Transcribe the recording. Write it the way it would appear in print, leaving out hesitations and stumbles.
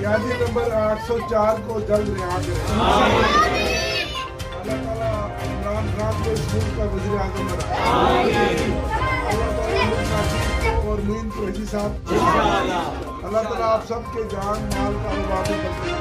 यादी नंबर 804 को जल्द रिहा करें। इमरान खान को स्कूल का वज़ीर आज़म बनाए। और मीन कुरैशी साहब, अल्लाह ताला आप सबके जान माल कारोबार में